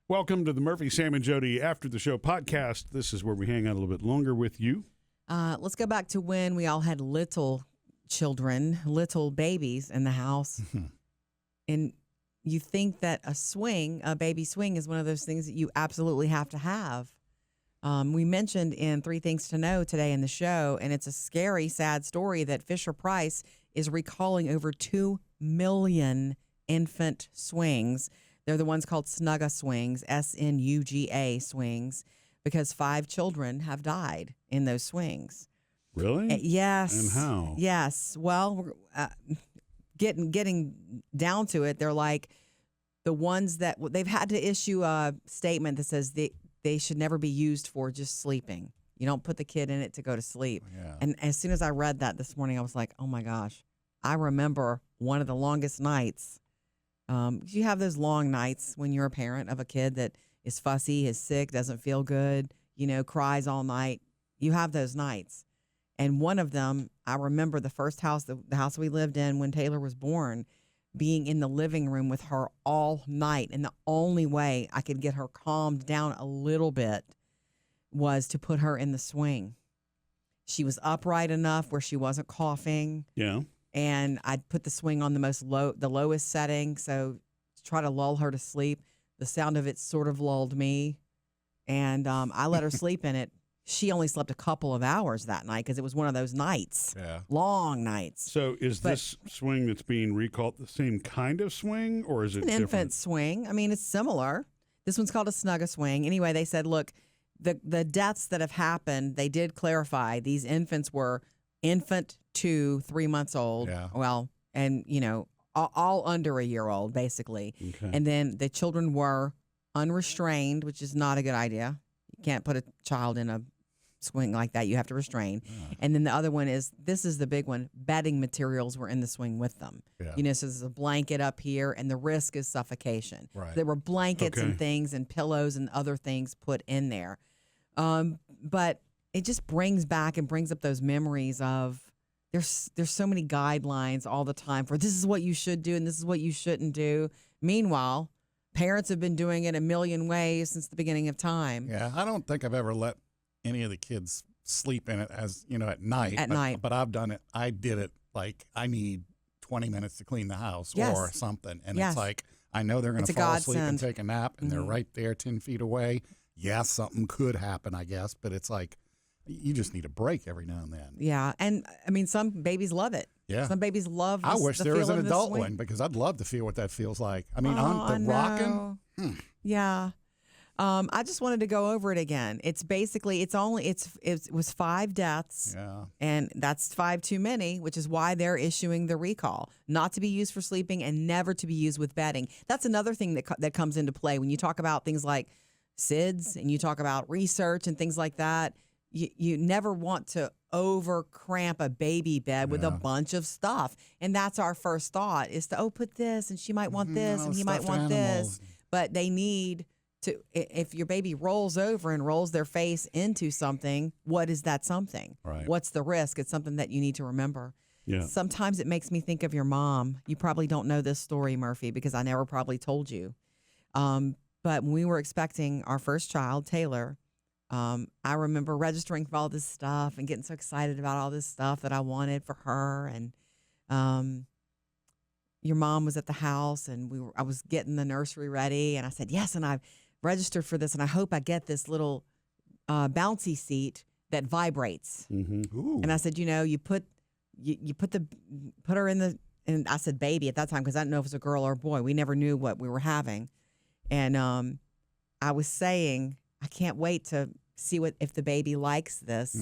Welcome to the Murphy, Sam, and Jodi After the Show podcast. This is where we hang out a little bit longer with you. Let's go back to when we all had little children, little babies in the house. And you think that a baby swing is one of those things that you absolutely have to have. We mentioned in 3 Things to Know today in the show, and it's a scary, sad story that Fisher-Price is recalling over 2 million infant swings. They're the ones called Snuga swings, SNUGA swings, because 5 children have died in those swings. Really? Yes. And how? Yes. Well, getting down to it, they're like the ones that they've had to issue a statement that says they should never be used for just sleeping. You don't put the kid in it to go to sleep. Yeah. And as soon as I read that this morning, I was like, oh my gosh, I remember one of the longest nights. You have those long nights when you're a parent of a kid that is fussy, is sick, doesn't feel good, cries all night. You have those nights. And one of them, I remember the first house, the house we lived in when Taylor was born, being in the living room with her all night. And the only way I could get her calmed down a little bit was to put her in the swing. She was upright enough where she wasn't coughing. Yeah. And I'd put the swing on the lowest setting, so to try to lull her to sleep. The sound of it sort of lulled me, and I let her sleep in it. She only slept a couple of hours that night because it was one of those nights, long nights. So is this swing that's being recalled the same kind of swing, or is it an different? Infant swing? I mean, it's similar. This one's called a Snuga swing. Anyway, they said, look, the deaths that have happened, they did clarify these infants were infant to 3 months old. Yeah. Well, and all under a year old, basically. Okay. And then the children were unrestrained, which is not a good idea. You can't put a child in a swing like that. You have to restrain. Yeah. And then the other one this is the big one, bedding materials were in the swing with them. Yeah. So there's a blanket up here, and the risk is suffocation. Right. There were blankets and things and pillows and other things put in there. But it just brings up those memories of there's so many guidelines all the time for this is what you should do and this is what you shouldn't do. Meanwhile, parents have been doing it a million ways since the beginning of time. Yeah, I don't think I've ever let any of the kids sleep in it at night. But I've done it. I did it like I need 20 minutes to clean the house or something. And it's like I know they're going to fall asleep and take a nap, and they're right there 10 feet away. Yeah, something could happen, I guess, but it's like you just need a break every now and then. Yeah, and I mean, some babies love it. Yeah, some babies love. I wish there was an adult one because I'd love to feel what that feels like. I mean, on the rocking. Yeah, I just wanted to go over it again. It's basically it was 5 deaths. Yeah, and that's 5 too many, which is why they're issuing the recall, not to be used for sleeping and never to be used with bedding. That's another thing that comes into play when you talk about things like SIDS and you talk about research and things like that. You never want to over cramp a baby bed with a bunch of stuff. And that's our first thought is to, put this and she might want this and he might want this. But they need to, if your baby rolls over and rolls their face into something, what is that something? Right. What's the risk? It's something that you need to remember. Yeah. Sometimes it makes me think of your mom. You probably don't know this story, Murphy, because I never probably told you. But when we were expecting our first child, Taylor, I remember registering for all this stuff and getting so excited about all this stuff that I wanted for her. And your mom was at the house, and I was getting the nursery ready, and I said, yes, and I've registered for this, and I hope I get this little bouncy seat that vibrates. Mm-hmm. And I said, you put her in the, and I said baby at that time because I didn't know if it was a girl or a boy. We never knew what we were having. And I was saying, I can't wait to see if the baby likes this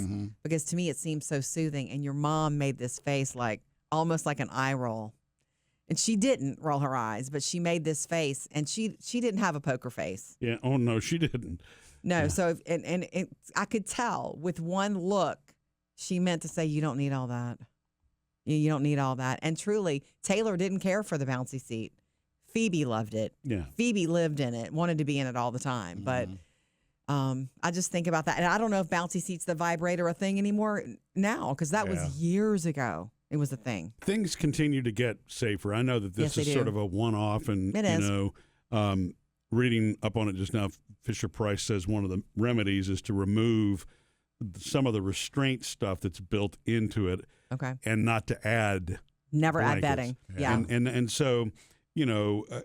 because to me it seems so soothing. And your mom made this face almost like an eye roll. And she didn't roll her eyes, but she made this face, and she didn't have a poker face. Yeah. Oh no, she didn't. No. Yeah. So I could tell with one look, she meant to say, "You don't need all that. You don't need all that." And truly, Taylor didn't care for the bouncy seat. Phoebe loved it. Yeah. Phoebe lived in it, wanted to be in it all the time. But I just think about that, and I don't know if bouncy seats that vibrate are a thing anymore now because that was years ago. It was a thing. Things continue to get safer. I know that this is sort of a one-off, and reading up on it just now, Fisher Price says one of the remedies is to remove some of the restraint stuff that's built into it, and not to add. Never blankets. add bedding. Yeah, and so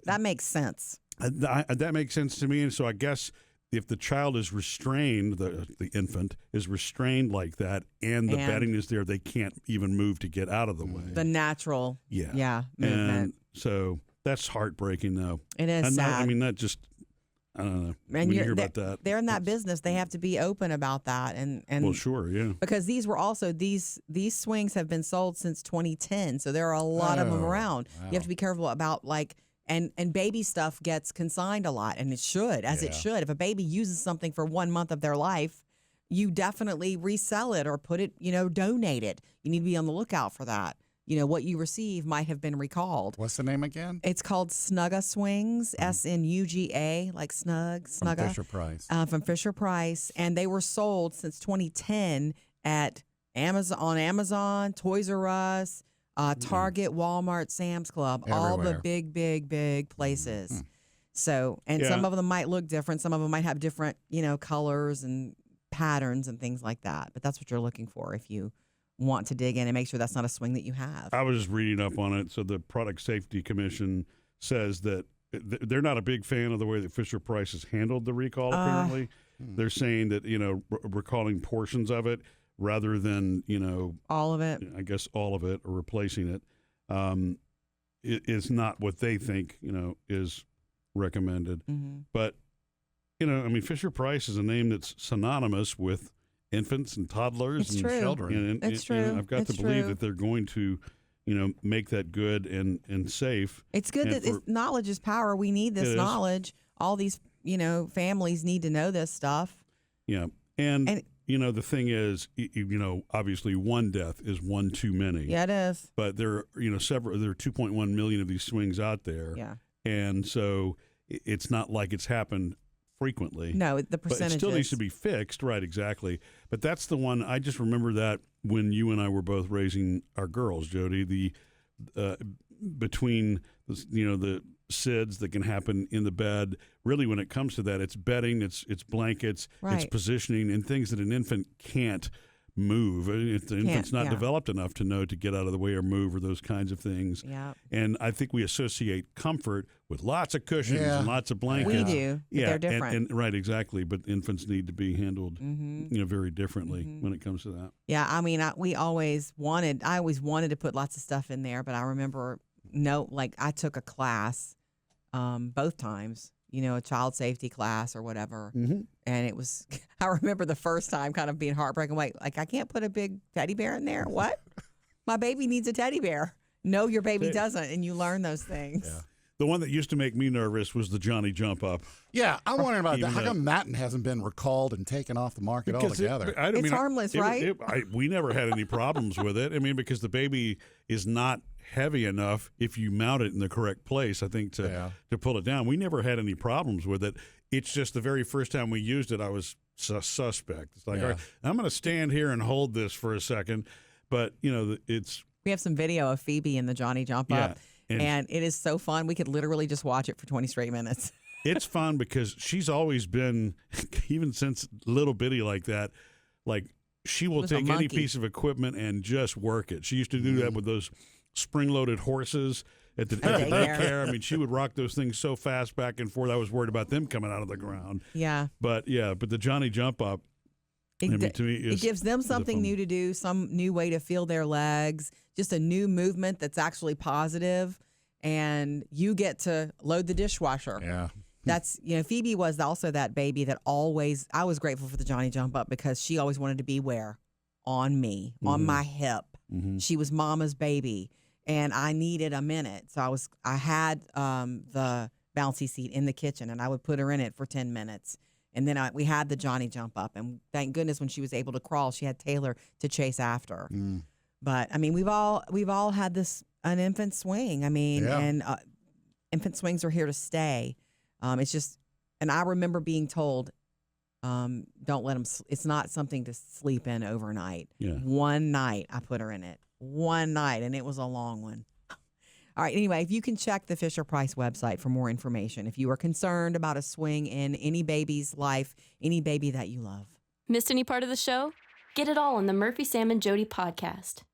that makes sense. That makes sense to me, and so I guess if the child is restrained, the infant is restrained like that, and the bedding is there, they can't even move to get out of the way. The natural, movement. And so that's heartbreaking, though. It is sad. That just. I don't know. And when you hear about that, they're in that business. They have to be open about that, and well, sure, yeah. Because these were also these swings have been sold since 2010, so there are a lot of them around. Wow. You have to be careful about and baby stuff gets consigned a lot, and it should, it should. If a baby uses something for 1 month of their life, you definitely resell it or put it, donate it. You need to be on the lookout for that. What you receive might have been recalled. What's the name again? It's called Snugga Swings, SNUGA, like Snugga. From Fisher Price. From Fisher Price. And they were sold since 2010 at Amazon, Toys R Us, Target, Walmart, Sam's Club, everywhere. All the big places. Mm-hmm. So, and some of them might look different. Some of them might have different, colors and patterns and things like that. But that's what you're looking for if you want to dig in and make sure that's not a swing that you have. I was just reading up on it. So the Product Safety Commission says that they're not a big fan of the way that Fisher Price has handled the recall, apparently. They're saying that, recalling portions of it rather than, all of it. I guess all of it, or replacing it, it is not what they think, is recommended. Mm-hmm. But, Fisher Price is a name that's synonymous with infants and toddlers and children. It's true. I've got to believe that they're going to, make that good and safe. It's good that knowledge is power. We need this knowledge. All these, families need to know this stuff. Yeah. And the thing is, obviously one death is one too many. Yeah, it is. But there are 2.1 million of these swings out there. Yeah. And so it's not like it's happened frequently. No, the percentage. But it still needs to be fixed, right? Exactly. But that's the one. I just remember that when you and I were both raising our girls, Jodi. The between the SIDS that can happen in the bed. Really, when it comes to that, it's bedding, it's blankets, it's positioning, and things that an infant can't move. If the infant's not developed enough to know to get out of the way or move or those kinds of things. Yeah. And I think we associate comfort with lots of cushions and lots of blankets. We do. Yeah. They're different. And right, exactly. But infants need to be handled, very differently when it comes to that. Yeah. I always wanted to put lots of stuff in there, but I remember, I took a class both times. A child safety class or whatever. Mm-hmm. And it was, I remember the first time kind of being heartbroken. Like, I can't put a big teddy bear in there. What? My baby needs a teddy bear. No, your baby doesn't. And you learn those things. Yeah. The one that used to make me nervous was the Johnny Jump Up. Yeah, I'm wondering about that. How come Matin hasn't been recalled and taken off the market altogether? It's harmless, right? We never had any problems with it. Because the baby is not heavy enough if you mount it in the correct place, I think, to pull it down. We never had any problems with it. It's just the very first time we used it, I was suspect. It's like, all right, I'm going to stand here and hold this for a second. But, it's... We have some video of Phoebe in the Johnny Jump Up, and it is so fun. We could literally just watch it for 20 straight minutes. It's fun because she's always been, even since little bitty like that, she will take any piece of equipment and just work it. She used to do that with those spring-loaded horses at the daycare. She would rock those things so fast back and forth. I was worried about them coming out of the ground. Yeah. But the Johnny Jump Up, to me, it gives them something new to do, some new way to feel their legs, just a new movement that's actually positive, and you get to load the dishwasher. Yeah. That's, Phoebe was also that baby that I was grateful for the Johnny Jump Up because she always wanted to be where? On me, on my hip. Mm-hmm. She was mama's baby, and I needed a minute. So I had the bouncy seat in the kitchen, and I would put her in it for 10 minutes. And then we had the Johnny Jump Up, and thank goodness when she was able to crawl, she had Taylor to chase after. Mm. But we've all had an infant swing. And infant swings are here to stay. It's just, and I remember being told, don't let them. It's not something to sleep in overnight. Yeah. One night I put her in it. One night, and it was a long one. All right. Anyway, if you can check the Fisher-Price website for more information, if you are concerned about a swing in any baby's life, any baby that you love. Missed any part of the show? Get it all on the Murphy, Sam, and Jodi podcast.